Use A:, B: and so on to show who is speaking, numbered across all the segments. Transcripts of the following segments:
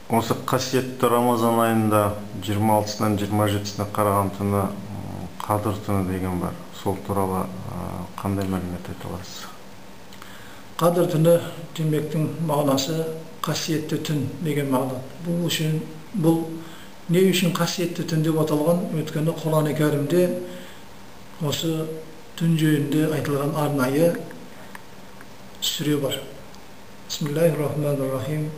A: Осы қасиетті Рамазан айында 26-сынан 27-сіне қараған түні Қадыр түні деген бар. Сол туралы қандай мәлімет айта аласыз?
B: Қадыр түні демектің мағынасы қасиетті түн деген мағына. Бұл не үшін қасиетті түн деп аталған? Өйткені Құран-ы Кәрімде осы түн жөнінде айтылған арнайы сүре бар. Бисмиллахир-рахманир-рахим.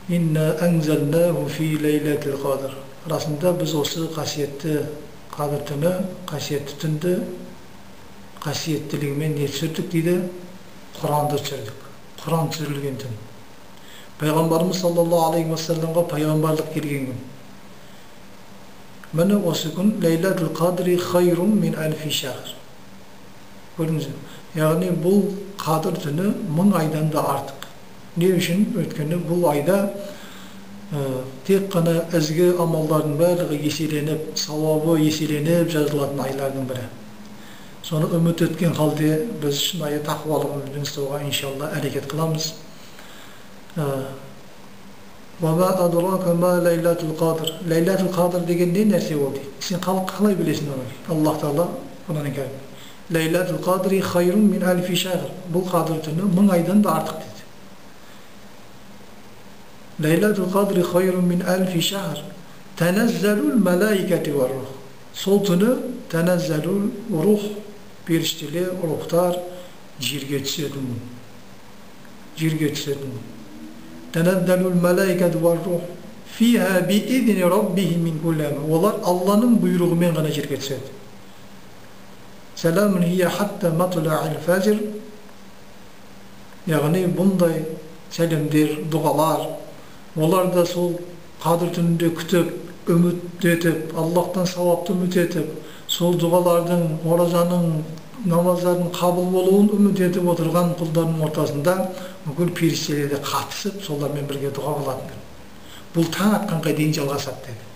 B: Инна анзалнаху фи лейлатил қадр. Расында біз осы қасиетті Қадыр түні, қасиетті түнді қасиеттілігімен не түсірдік дейді? Құранды түсірдік. Құран түсірілген түн. Пайғамбарымыз саллаллаху алейхи уассаламға пайғамбарлық келген күн. Міне осы күн Лейлатул Қадри хайрун мин альфи шахр. Көрдіңіз бе? Яғни бұл Қадыр түні 1000 айдан да артық. Не үшін? Өйткені бұл айда тек қана ізгі амалдардың барлығы еселеніп, сауабы еселеніп жазылатын айлардың бірі. Соны үміт еткен халде біз шынайы тақуалығымызбен ұстауға иншалла әрекет қыламыз. Вама адрака ма Лейлатул Қадр. Лейлатул Қадр деген не нәрсе ол дейді? Сен қалай білесің оны? Аллах Тағала Құран-ы Кәрім. Лейлатул Қадри хайрун мин альфи шахр. Бұл Қадыр түні 1000 айдан да артық дейді. Leylatul Qadri hayrun min alfi şahr. Tenezzalul melaiketi ve ruh. Сол түні tenezzalul ruh, періштелер, ruhlar жерге түседі. Жерге түседі. Tenezzalul melaiketi ve ruh. Fiha bi izni rabbihim min kulli amr. Олар Алланың бұйрығымен ғана жерге түседі. Selamun hiye hatta matla'il fajr. Яғни бұндай сәлемдер, дұғалар олар да сол Қадыр түнінде күтіп, үміт етіп, Аллахтан сауапты үміт етіп, сол дұғалардың, оразаның, намаздардың қабыл болуын үміт етіп отырған құлдардың ортасында бүкіл періштелер де қатысып, солармен бірге дұға қылатын күн. Бұл таң атқанға дейін жалғасады деді.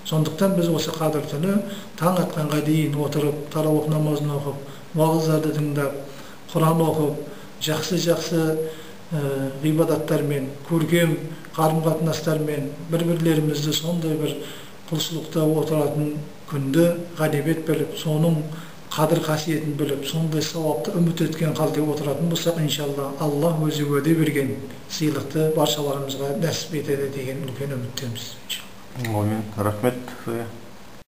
B: Сондықтан біз осы Қадыр түні таң атқанға дейін отырып, тарауых намазын оқып, уағыздарды тыңдап, Құран оқып, жақсы ғибадаттармен, көркем қарым-қатынастармен бір-бірлерімізді сондай бір құлшылықта отыратын күнді ғанибет біліп, соның қадір қасиетін біліп, сондай сауапты үміт еткен халде отыратын болсақ, иншалла, Аллах өзі уәде берген сыйлықты баршаларымызға нәсіп етеді деген үлкен үміттеміз.
A: Рахмет.